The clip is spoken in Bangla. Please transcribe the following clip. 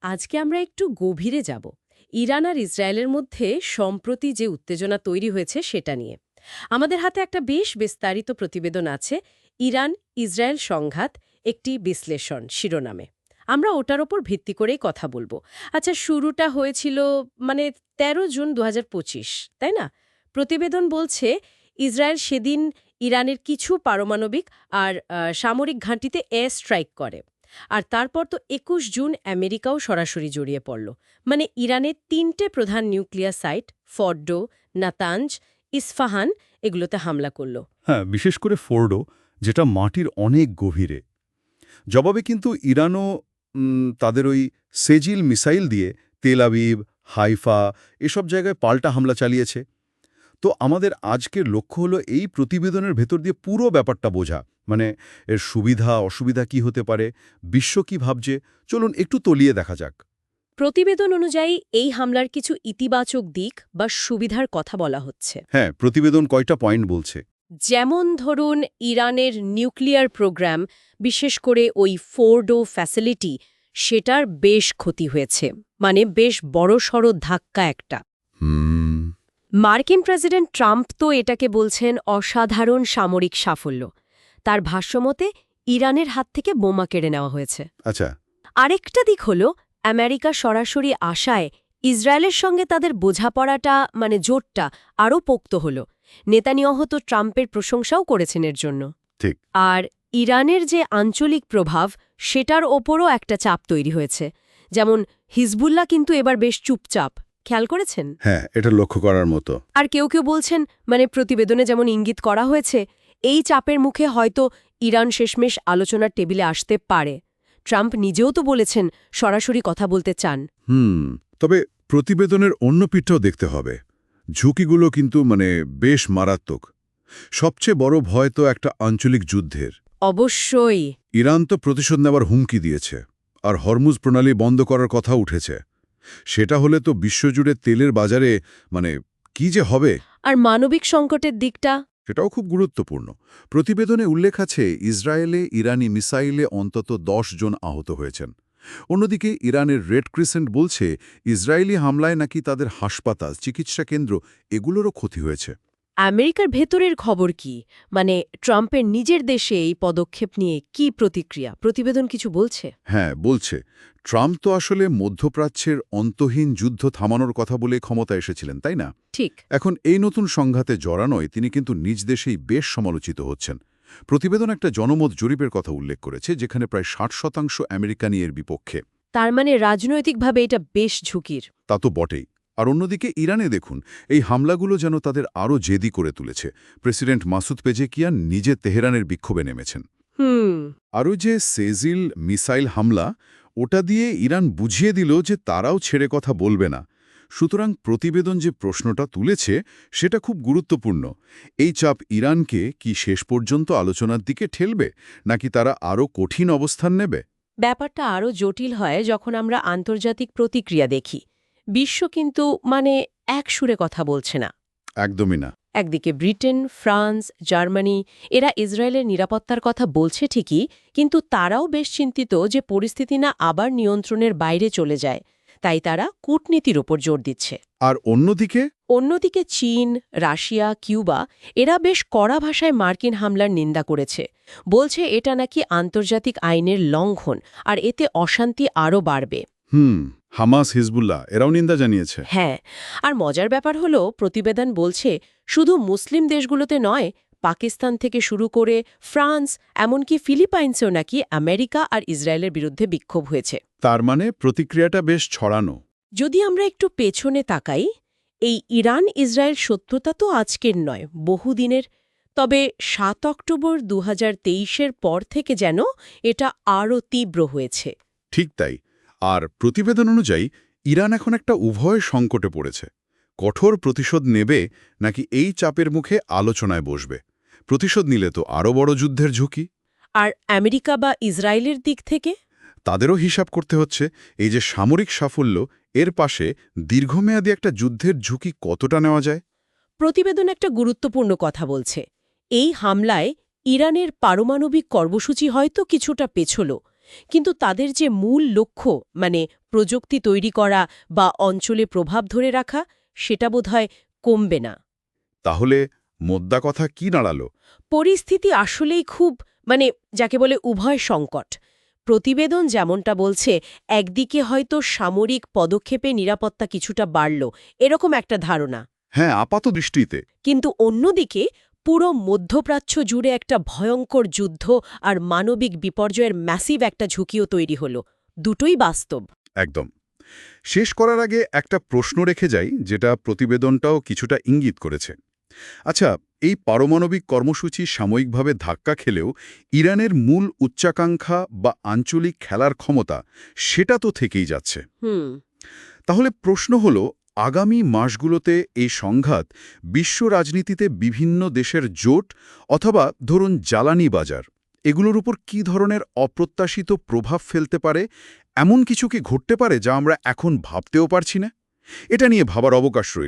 আজকে আমরা একটু গভীরে যাব ইরান আর ইসরায়েলের মধ্যে সম্প্রতি যে উত্তেজনা তৈরি হয়েছে সেটা নিয়ে। আমাদের হাতে একটা বেশ বিস্তারিত প্রতিবেদন আছে, ইরান ইসরায়েল সংঘাত একটি বিশ্লেষণ শিরোনামে। আমরা ওটার ওপর ভিত্তি করেই কথা বলবো। আচ্ছা, শুরুটা হয়েছিল মানে ১৩ জুন ২০২৫, তাই না? প্রতিবেদন বলছে ইসরায়েল সেদিন ইরানের কিছু পারমাণবিক আর সামরিক ঘাঁটিতে এয়ার স্ট্রাইক করে। আর তারপর তো ২১ জুন আমেরিকাও সরাসরি জড়িয়ে পড়ল। মানে ইরানের ৩টে প্রধান নিউক্লিয়ার সাইট ফর্ডো, নাতাঞ্জ, ইস্ফাহান এগুলোতে হামলা করল। হ্যাঁ, বিশেষ করে ফোর্ডো, যেটা মাটির অনেক গভীরে। জবাবে কিন্তু ইরানও তাদের ওই সেজিল মিসাইল দিয়ে তেল আবিব, হাইফা এসব জায়গায় পাল্টা হামলা চালিয়েছে। তো আমাদের আজকের লক্ষ্য হলো এই প্রতিবেদনের ভেতর দিয়ে পুরো ব্যাপারটা বোঝা, মানে এর সুবিধা অসুবিধা কি হতে পারে, বিশ্ব কি ভাবছে। চলুন একটু তলিয়ে দেখা যাক। প্রতিবেদন অনুযায়ী এই হামলার কিছু ইতিবাচক দিক বা সুবিধার কথা বলা হচ্ছে। হ্যাঁ, প্রতিবেদন কয়টা পয়েন্ট বলছে। যেমন ধরুন, ইরানের নিউক্লিয়ার প্রোগ্রাম, বিশেষ করে ওই ফোর্ডো ফ্যাসিলিটি, সেটার বেশ ক্ষতি হয়েছে, মানে বেশ বড়সড় ধাক্কা একটা। মার্কিন প্রেসিডেন্ট ট্রাম্প তো এটাকে বলছেন অসাধারণ সামরিক সাফল্য। তার ভাষ্যমতে ইরানের হাত থেকে বোমা কেড়ে নেওয়া হয়েছে। আচ্ছা। আরেকটা দিক হল আমেরিকা সরাসরি আশায় ইসরায়েলের সঙ্গে তাদের বোঝাপড়াটা, মানে জোটটা আরও পোক্ত হল। নেতানিয়াহু তো ট্রাম্পের প্রশংসাও করেছেন এর জন্য। ঠিক। আর ইরানের যে আঞ্চলিক প্রভাব, সেটার ওপরও একটা চাপ তৈরি হয়েছে। যেমন হিজবুল্লাহ কিন্তু এবার বেশ চুপচাপ, খেয়াল করেছেন? হ্যাঁ, এটা লক্ষ্য করার মতো। আর কেউ কেউ বলছেন, মানে প্রতিবেদনে যেমন ইঙ্গিত করা হয়েছে, এই চাপের মুখে হয়তো ইরান শেষমেশ আলোচনার টেবিলে আসতে পারে। ট্রাম্প নিজেও তো বলেছেন সরাসরি কথা বলতে চান। তবে প্রতিবেদনের অন্য পিঠটাও দেখতে হবে। ঝুঁকিগুলো কিন্তু বেশ মারাত্মক। সবচেয়ে বড় ভয় তো একটা আঞ্চলিক যুদ্ধের। অবশ্যই। ইরান তো প্রতিশোধ নেওয়ার হুমকি দিয়েছে, আর হরমুজ প্রণালী বন্ধ করার কথা উঠেছে। সেটা হলে তো বিশ্বজুড়ে তেলের বাজারে কি যে হবে। আর মানবিক সংকটের দিকটা, সেটাও খুব গুরুত্বপূর্ণ। প্রতিবেদনে উল্লেখ আছে ইসরায়েলে ইরানি মিসাইলে অন্তত ১০ জন আহত হয়েছেন। অন্যদিকে ইরানের রেড ক্রিসেন্ট বলছে ইসরায়েলি হামলায় নাকি তাদের হাসপাতাল, চিকিৎসা কেন্দ্র এগুলোরও ক্ষতি হয়েছে। আমেরিকার ভেতরের খবর কি? মানে ট্রাম্পের নিজের দেশে এই পদক্ষেপ নিয়ে কি প্রতিক্রিয়া? প্রতিবেদন কিছু বলছে? হ্যাঁ, বলছে। ট্রাম্প তো আসলে মধ্যপ্রাচ্যের অন্তহীন যুদ্ধ থামানোর কথা বলে ক্ষমতা এসেছিলেন, তাই না? ঠিক। এখন এই নতুন সংঘাতে জড়ানোয় তিনি কিন্তু নিজ দেশেই বেশ সমালোচিত হচ্ছেন। প্রতিবেদন একটা জনমত জরিপের কথা উল্লেখ করেছে, যেখানে প্রায় ৬০% আমেরিকানি এর বিপক্ষে। তার মানে রাজনৈতিকভাবে এটা বেশ ঝুঁকির। তা তো বটেই। আর অন্যদিকে ইরানে দেখুন, এই হামলাগুলো যেন তাদের আরও জেদি করে তুলেছে। প্রেসিডেন্ট মাসুদ পেজেকিয়ান নিজে তেহরানের বিক্ষোভে নেমেছেন। আরও যে সেজিল মিসাইল হামলা, ওটা দিয়ে ইরান বুঝিয়ে দিল যে তারাও ছেড়ে কথা বলবে না। সুতরাং প্রতিবেদন যে প্রশ্নটা তুলেছে সেটা খুব গুরুত্বপূর্ণ। এই চাপ ইরানকে কি শেষ পর্যন্ত আলোচনার দিকে ঠেলবে, নাকি তারা আরও কঠিন অবস্থান নেবে? ব্যাপারটা আরও জটিল হয় যখন আমরা আন্তর্জাতিক প্রতিক্রিয়া দেখি। বিশ্ব কিন্তু এক সুরে কথা বলছে না। একদমই না। একদিকে ব্রিটেন, ফ্রান্স, জার্মানি এরা ইসরায়েলের নিরাপত্তার কথা বলছে ঠিকই, কিন্তু তারাও বেশ চিন্তিত যে পরিস্থিতি না আবার নিয়ন্ত্রণের বাইরে চলে যায়। তাই তারা কূটনীতির ওপর জোর দিচ্ছে। আর অন্যদিকে চীন, রাশিয়া, কিউবা এরা বেশ কড়া ভাষায় মার্কিন হামলার নিন্দা করেছে। বলছে এটা নাকি আন্তর্জাতিক আইনের লঙ্ঘন, আর এতে অশান্তি আরও বাড়বে। হামাস, হিজবুল্লাহ এরাও নিন্দা জানিয়েছে। হ্যাঁ, আর মজার ব্যাপার হলো প্রতিবেদন বলছে শুধু মুসলিম দেশগুলোতে নয়, পাকিস্তান থেকে শুরু করে ফ্রান্স, এমনকি ফিলিপাইন্সেও নাকি আমেরিকা আর ইসরায়েলের বিরুদ্ধে বিক্ষোভ হয়েছে। তার মানে প্রতিক্রিয়াটা বেশ ছড়ানো। যদি আমরা একটু পেছনে তাকাই, এই ইরান ইসরায়েল শত্রুতা তো আজকের নয়, বহুদিনের। তবে ৭ অক্টোবর ২০২৩-এর পর থেকে যেন এটা আরও তীব্র হয়েছে। ঠিক তাই। আর প্রতিবেদন অনুযায়ী ইরান এখন একটা উভয় সংকটে পড়েছে। কঠোর প্রতিশোধ নেবে, নাকি এই চাপের মুখে আলোচনায় বসবে? প্রতিশোধ নিলে তো আরও বড় যুদ্ধের ঝুঁকি। আর আমেরিকা বা ইসরায়েলের দিক থেকে তাদেরও হিসাব করতে হচ্ছে এই যে সামরিক সাফল্য, এর পাশে দীর্ঘমেয়াদী একটা যুদ্ধের ঝুঁকি কতটা নেওয়া যায়। প্রতিবেদন একটা গুরুত্বপূর্ণ কথা বলছে। এই হামলায় ইরানের পারমাণবিক কর্মসূচি হয়তো কিছুটা পেছল, কিন্তু তাদের যে মূল লক্ষ্য মানে প্রযুক্তি তৈরি করা বা অঞ্চলে প্রভাব ধরে রাখা সেটা বোধহয় কমবে না। তাহলে মোদ্দা কথা কি দাঁড়ালো? পরিস্থিতি আসলেই খুব যাকে বলে উভয় সংকট। প্রতিবেদন যেমনটা বলছে একদিকে হয়তো সামরিক পদক্ষেপে নিরাপত্তা কিছুটা বাড়ল এরকম একটা ধারণা, হ্যাঁ, আপাত দৃষ্টিতে। কিন্তু অন্যদিকে পুরো মধ্যপ্রাচ্য জুড়ে একটা ভয়ঙ্কর যুদ্ধ আর মানবিক বিপর্যয়ের ম্যাসিভ একটা ঝুঁকিও তৈরি হল। দুটোই বাস্তব। একদম। শেষ করার আগে একটা প্রশ্ন রেখে যাই, যেটা প্রতিবেদনটাও কিছুটা ইঙ্গিত করেছে। আচ্ছা, এই পারমাণবিক কর্মসূচি সাময়িকভাবে ধাক্কা খেলেও ইরানের মূল উচ্চাকাঙ্ক্ষা বা আঞ্চলিক খেলার ক্ষমতা সেটা তো থেকেই যাচ্ছে। তাহলে প্রশ্ন হলো, আগামী মাসগুলোতে এই সংঘাত বিশ্ব রাজনীতিতে বিভিন্ন দেশের জোট অথবা ধরুন জ্বালানি বাজার এগুলোর উপর কী ধরনের অপ্রত্যাশিত প্রভাব ফেলতে পারে? এমন কিছু কি ঘটতে পারে যা আমরা এখন ভাবতেও পারছি না? এটা নিয়ে ভাবার অবকাশ রইল।